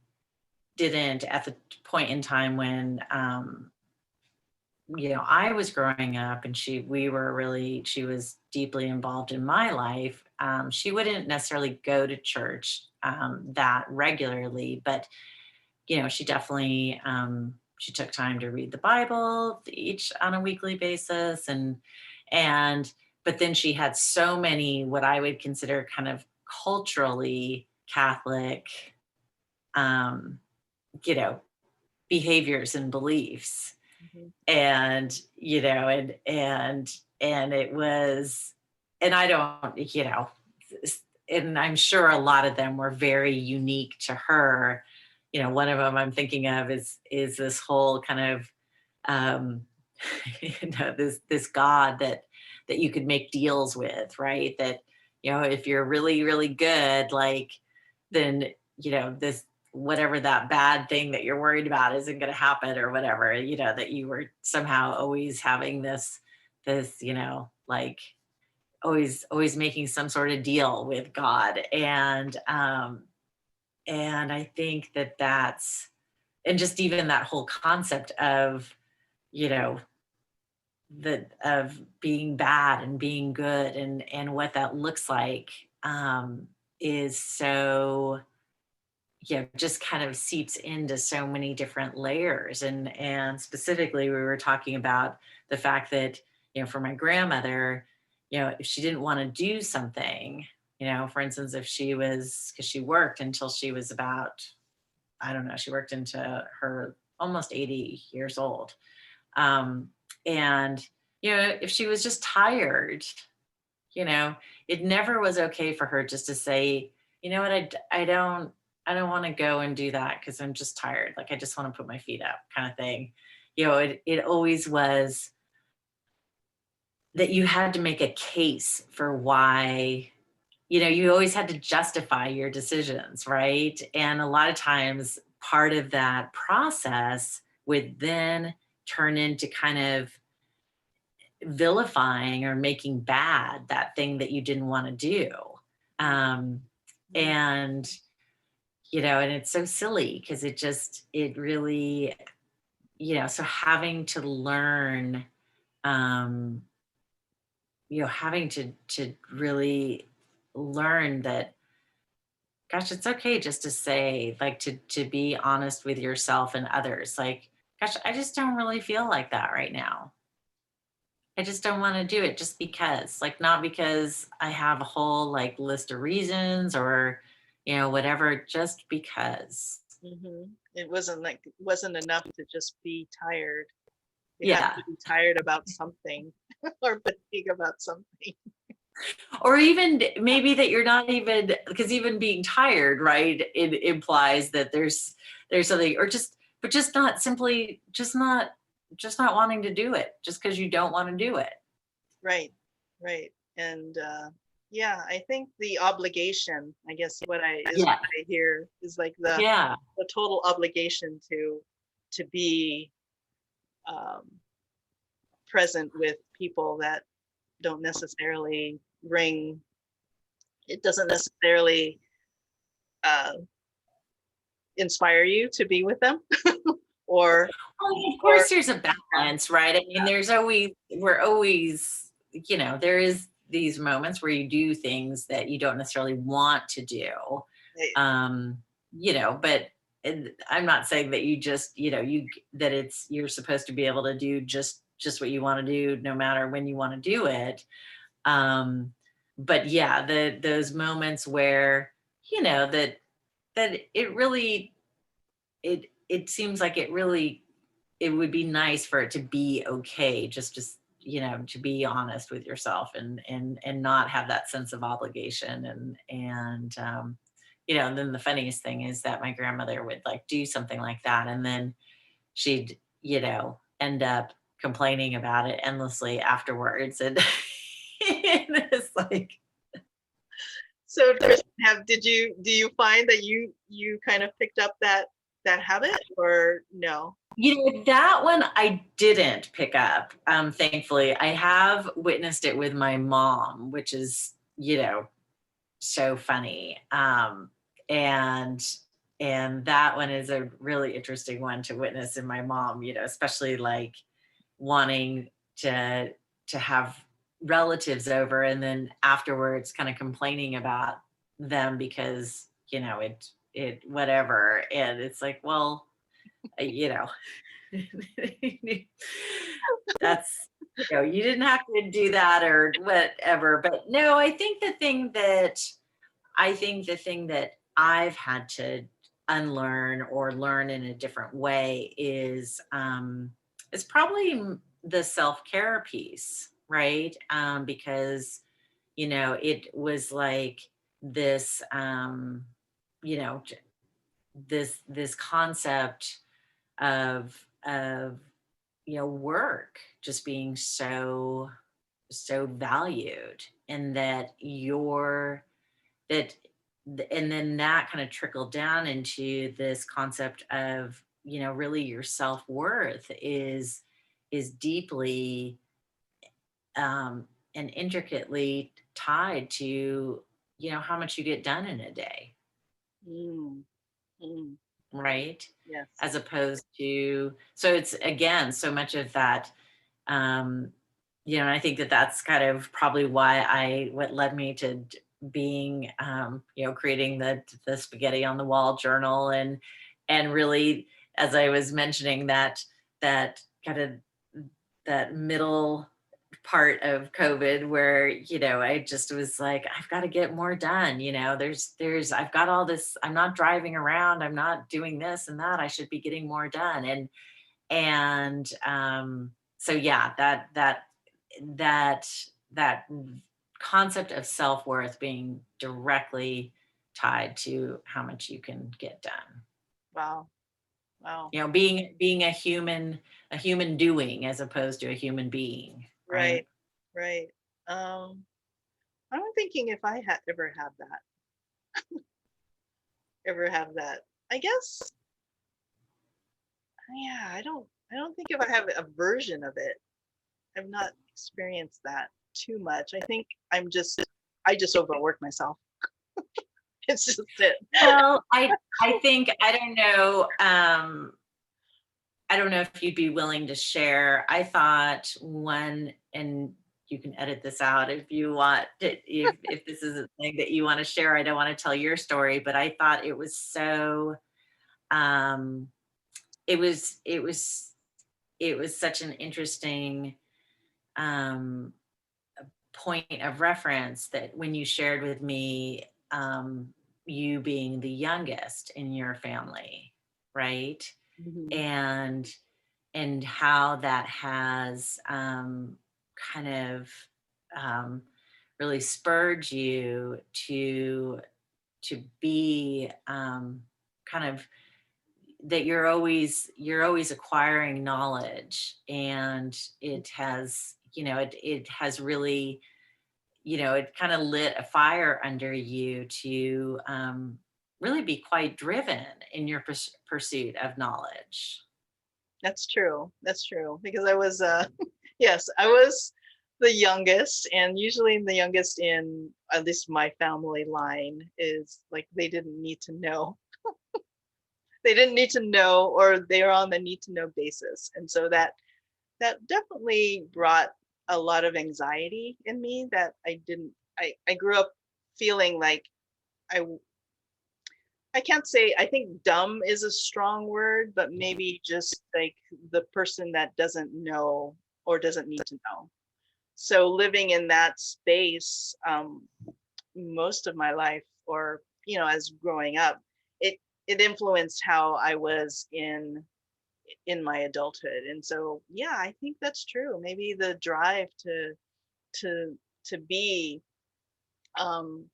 didn't at the point in time when I was growing up, and she was deeply involved in my life. She wouldn't necessarily go to church that regularly, but she definitely she took time to read the Bible each on a weekly basis, and but then she had so many what I would consider kind of culturally Catholic, um, you know, behaviors and beliefs, Mhm. and and it was, and I don't, and I'm sure a lot of them were very unique to her. One of them I'm thinking of is this whole kind of um this god that you could make deals with, right? That if you're really really good, like, then this, whatever that bad thing that you're worried about isn't going to happen, or whatever, that you were somehow always having this like always making some sort of deal with God. And I think and just even that whole concept of, you know of being bad and being good, and what that looks like, is so, just kind of seeps into so many different layers. And specifically, we were talking about the fact that, for my grandmother, if she didn't want to do something, for instance, if she was, because she worked until she was about, I don't know, she worked into her almost 80 years old. And if she was just tired, you know, it never was okay for her just to say, you know what, I don't want to go and do that because I'm just tired. Like I just want to put my feet up kind of thing. It always was that you had to make a case for why, you always had to justify your decisions, right? And a lot of times part of that process would then turn into kind of vilifying or making bad that thing that you didn't want to do. Um, Mm. and, and it's so silly because it really, so having to learn, um, having to really learn that, gosh, it's okay just to say, like, to be honest with yourself and others. Like, gosh, I just don't really feel like that right now. I just don't want to do it just because, like, not because I have a whole like list of reasons or, whatever, just because. It wasn't enough to just be tired. You have Yeah. to be tired about something or fatigue about something. Or even maybe that you're not even, because even being tired, right? It implies that there's something, or but just not simply, just not wanting to do it just because you don't want to do it. Right, right. And yeah, I think the obligation, I guess what Yeah. I hear is like Yeah. the total obligation to be um, present with people that don't necessarily bring, it doesn't necessarily uh, inspire you to be with them or Well, of or course there's a balance, right? I mean, we're always, there is these moments where you do things that you don't necessarily want to do. eh, Um, but I'm not saying that you just, that you're supposed to be able to do just what you want to do, no matter when you want to do it. Um, but yeah, those moments where, that it really, it seems like it would be nice for it to be okay, just to be honest with yourself and not have that sense of obligation. And then the funniest thing is that my grandmother would like do something like that, and then she'd end up complaining about it endlessly afterwards. And it's like, so Kirsten, do you find that you kind of picked up that habit or no? that one I didn't pick up. Thankfully, I have witnessed it with my mom, which is, so funny. And that one is a really interesting one to witness in my mom, especially like wanting to have relatives over and then afterwards kind of complaining about them because, it whatever. And it's like, well, you know, that's, you didn't have to do that or whatever. But no, I think the thing that I've had to unlearn or learn in a different way is probably the self-care piece, right? Because it was like this, you know, j- this concept of work just being so valued, and that that and then that kind of trickled down into this concept of really your self-worth is deeply and intricately tied to how much you get done in a day, Mm, mm, right? yes. As opposed to, so it's again so much of that, um and I think that that's kind of probably what led me to being creating the spaghetti on the wall journal, and really, as I was mentioning, that kind of that middle part of COVID where, I just was like, I've got to get more done. I've got all this, I'm not driving around, I'm not doing this and that. I should be getting more done. And so yeah, that that that concept of self-worth being directly tied to how much you can get done. Wow. Wow. You know, being a human doing as opposed to a human being, right? Right. Right. Um, I'm thinking if I had ever had that, ever have that. I guess, yeah, I don't think if I have a version of it. I've not experienced that too much. I just overwork myself. It's just it. Well, I think I don't know if you'd be willing to share. I thought one, and you can edit this out if you want, if this is a thing that you want to share. I don't want to tell your story, but I thought it was so, um, it was, it was, it was such an interesting um, point of reference that when you shared with me, you being the youngest in your family, right? Mhm. And how that has kind of um, really spurred you to be kind of that you're always acquiring knowledge, and it has, you know, it has really, you know, it kind of lit a fire under you to really be quite driven in your pursuit of knowledge. That's true. That's true. Because I was yes, I was the youngest, and usually the youngest in at least my family line is like they didn't need to know. They didn't need to know, or they are on the need to know basis. And so that definitely brought a lot of anxiety in me that I didn't I grew up feeling like I I can't say, I think dumb is a strong word, but maybe just like the person that doesn't know or doesn't need to know. So living in that space, most of my life, or as growing up, it it influenced how I was in my adulthood. And so yeah, I think that's true. Maybe the drive to be um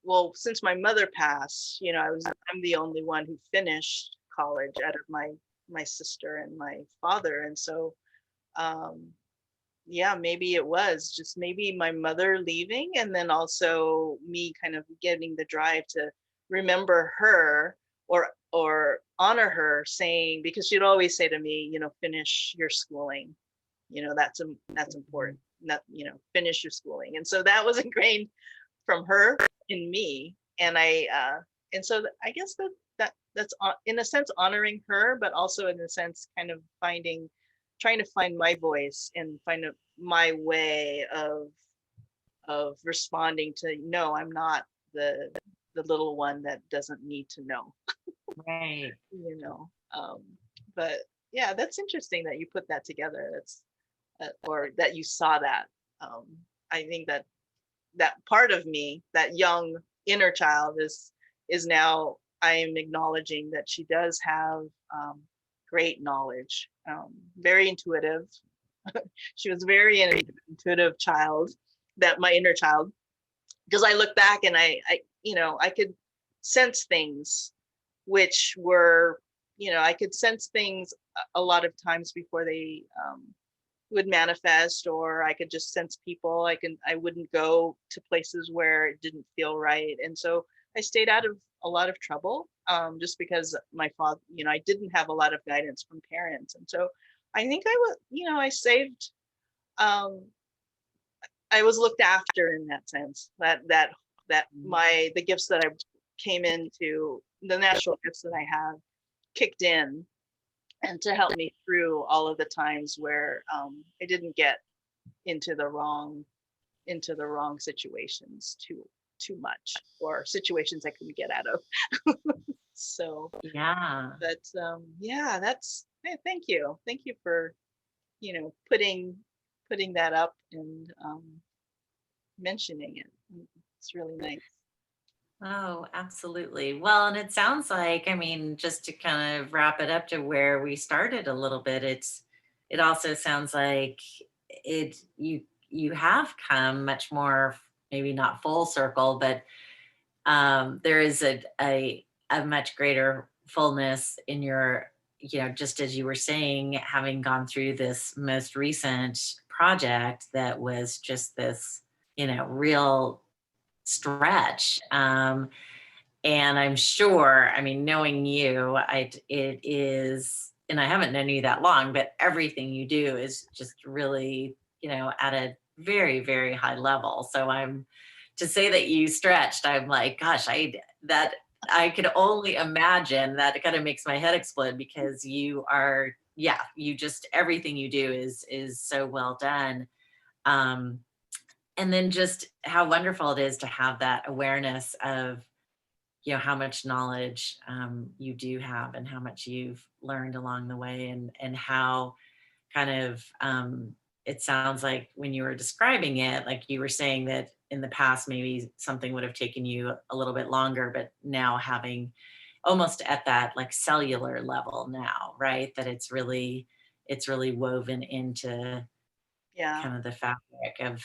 well, since my mother passed, I'm the only one who finished college out of my sister and my father. And so um yeah, maybe it was just maybe my mother leaving, and then also me kind of getting the drive to remember her, or honor her, saying, because she'd always say to me, finish your schooling. That's important. That, finish your schooling. And so that was ingrained from her in me. And so I guess that's in a sense honoring her, but also in a sense kind of trying to find my voice and find my way of responding to, no, I'm not the little one that doesn't need to know. Right. you know um but yeah, that's interesting that you put that together. That's or that you saw that. um I think that part of me, that young inner child, is now, I am acknowledging that she does have great knowledge, very intuitive. She was very intuitive child, that my inner child, because I look back and I could sense things, which were, I could sense things a lot of times before they would manifest, or I could just sense people. I wouldn't go to places where it didn't feel right. And so I stayed out of a lot of trouble, just because my father, I didn't have a lot of guidance from parents. And so I think I was, I saved, um, I was looked after in that sense, that the gifts that I came into, the natural gifts that I have, kicked in, and to help me through all of the times where I didn't get into the wrong situations too much, or situations I couldn't get out of. So, Yeah. but yeah, thank you for putting that up, and mentioning it. It's really nice. Oh, absolutely. Well, and it sounds like, I mean, just to kind of wrap it up to where we started a little bit, it also sounds like you have come much more, maybe not full circle, but there is a much greater fullness in your, just as you were saying, having gone through this most recent project that was just this, real stretch. And I'm sure, I mean, knowing you, it is, and I haven't known you that long, but everything you do is just really, at a very, very high level. So to say that you stretched, I'm like, gosh, that I could only imagine. That kind of makes my head explode, because you are, yeah, you just, everything you do is so well done. Um, and then just how wonderful it is to have that awareness of, how much knowledge you do have, and how much you've learned along the way, and how kind of it sounds like when you were describing it, like you were saying that in the past maybe something would have taken you a little bit longer, but now having almost at that like cellular level now, right? That it's really woven into Yeah. kind of the fabric of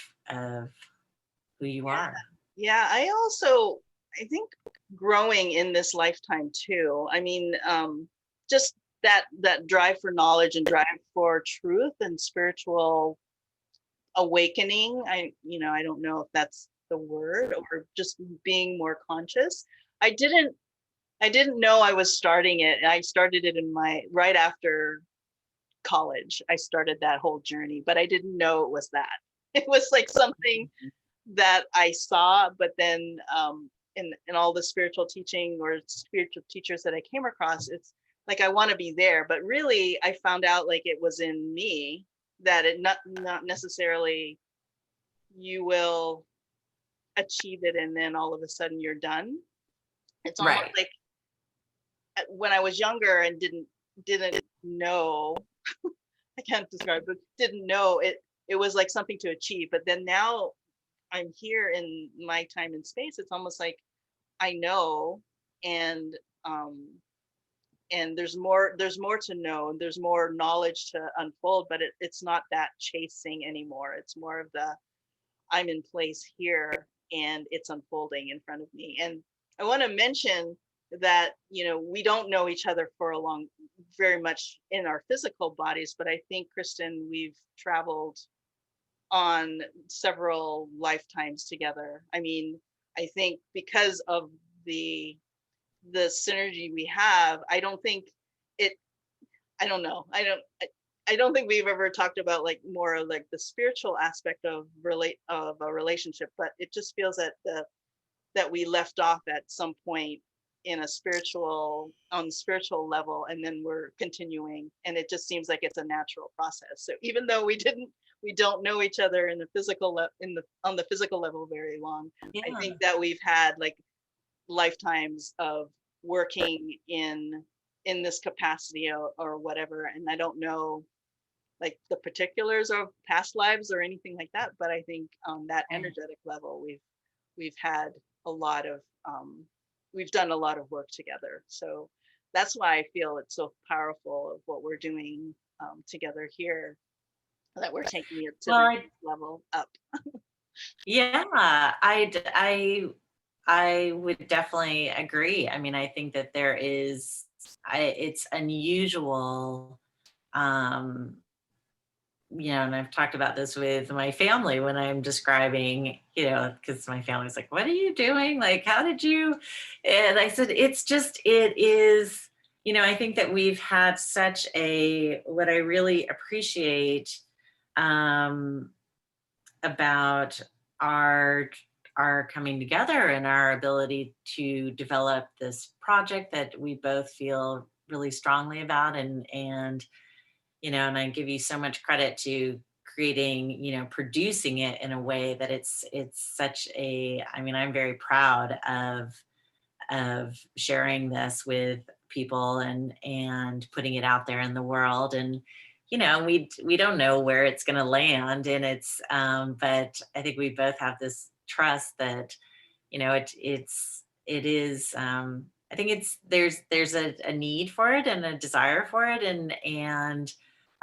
who you Yeah. are. Yeah. I think growing in this lifetime too. I mean, just that drive for knowledge and drive for truth and spiritual awakening. I don't know if that's the word, or just being more conscious. I didn't I didn't know I was starting it. I started it in my right after college. I started that whole journey, but I didn't know it was that. It was like something that I saw, but then in all the spiritual teaching or spiritual teachers that I came across, it's like I want to be there, but really I found out like it was in me, that it not necessarily you will achieve it and then all of a sudden you're done. It's almost Right. like when I was younger and didn't know, I can't describe, but didn't know it. It was like something to achieve. But then now I'm here in my time and space. It's almost like I know, and um, and there's more to know, and there's more knowledge to unfold. But it's not that chasing anymore. It's more of the I'm in place here, and it's unfolding in front of me. And I want to mention that we don't know each other for a long, very much in our physical bodies, but I think, Kristen, we've traveled on several lifetimes together. I mean, I think because of the the synergy we have, I don't think it I don't know. I don't think we've ever talked about like more of like the spiritual aspect of a relationship, but it just feels that we left off at some point in a spiritual level, and then we're continuing, and it just seems like it's a natural process. So even though we don't know each other in the on the physical level very long, I Yeah. think that we've had like lifetimes of working in this capacity, or whatever. And I don't know like the particulars of past lives or anything like that, but I think on that Right. energetic level we've had a lot of we've done a lot of work together. So that's why I feel it's so powerful of what we're doing together here, that we're taking it to Well, the next level up. yeah, I would definitely agree. I mean, I think that it's unusual, um, and I've talked about this with my family when I'm describing, because my family's like, what are you doing? Like, how did you? And I said, it is, I think that we've had what I really appreciate, um, about our our coming together and our ability to develop this project that we both feel really strongly about, and I give you so much credit to creating, producing it in a way that it's such I mean, I'm very proud of sharing this with people, and putting it out there in the world. And we don't know where it's going to land, and but I think we both have this trust that it is, I think there's a need for it and a desire for it, and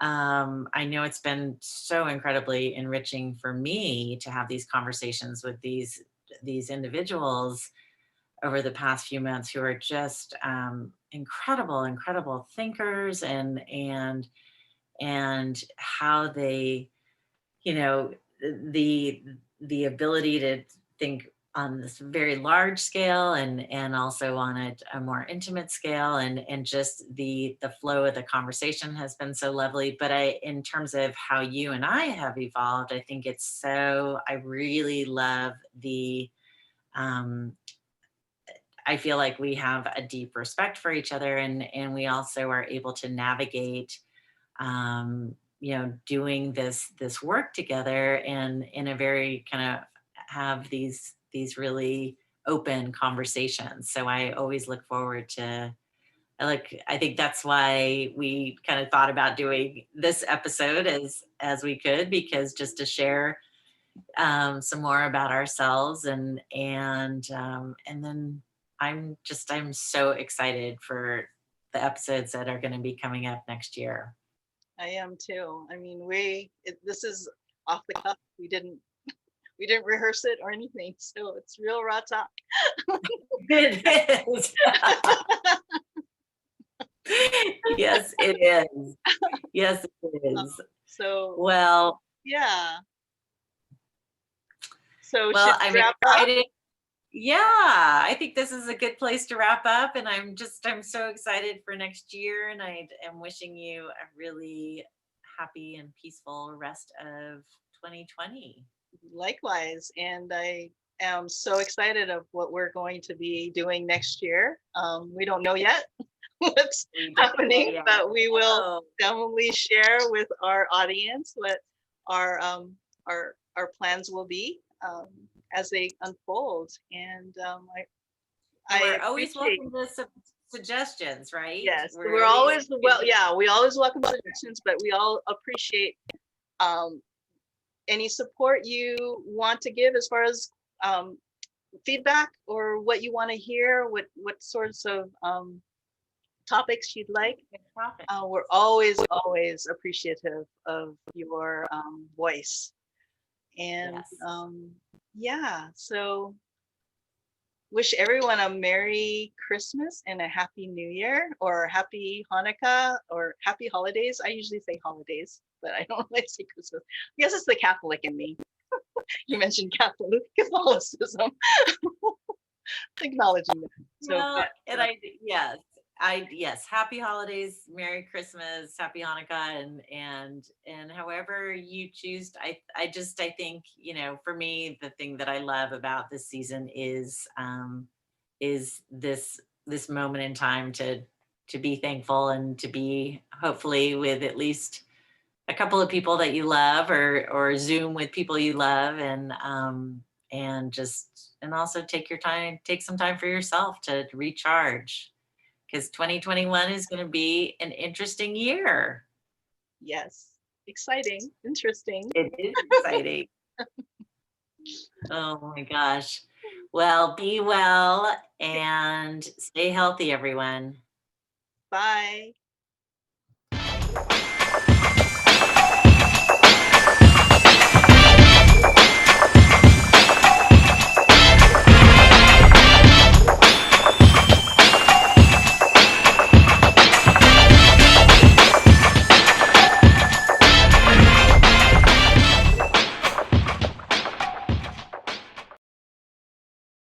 I know it's been so incredibly enriching for me to have these conversations with these individuals over the past few months who are just incredible thinkers, and how they, you know, the the ability to think on this very large scale, and also on a more intimate scale, and just the flow of the conversation has been so lovely. But in terms of how you and I have evolved, I think it's so, I really love um I feel like we have a deep respect for each other, and we also are able to navigate, doing this work together, and in a very kind of have these really open conversations. So I always look forward to, I think that's why we kind of thought about doing this episode as we could, because just to share some more about ourselves, and then I'm so excited for the episodes that are going to be coming up next year. I am too. I mean, this is off the cuff. We didn't rehearse it or anything, so it's real raw talk. It is. Yes, it is. Yes, it is. So Well, yeah. So well, should I'm we wrap up? excited. Yeah, I think this is a good place to wrap up, and I'm so excited for next year, and I am wishing you a really happy and peaceful rest of 2020. Likewise, and I am so excited of what we're going to be doing next year. We don't know yet what's We don't know happening, yet. but we will Oh, definitely share with our audience what our our plans will be as they unfold. And and I we're always appreciate. welcome to some suggestions, right? Yes, We're we're always always yeah, we always welcome suggestions, but we all appreciate um, any support you want to give as far as um, feedback or what you want to hear, what sorts of topics you'd like. topic. We're always appreciative of your voice. And Yes. yeah, so wish everyone a Merry Christmas and a Happy New Year, or Happy Hanukkah, or Happy Holidays. I usually say holidays, but I don't like to say Christmas. I guess it's the Catholic in me. You mentioned Catholicism. Acknowledging that. So, Well, but, and yes, happy holidays, Merry Christmas, Happy Hanukkah, and however you choose. I think, for me, the thing that I love about this season is this moment in time to be thankful, and to be hopefully with at least a couple of people that you love, or Zoom with people you love, and also take some time for yourself to recharge, because 2021 is going to be an interesting year. yes, exciting, interesting. It is exciting. Oh my gosh. Well, be well and stay healthy, everyone. Bye.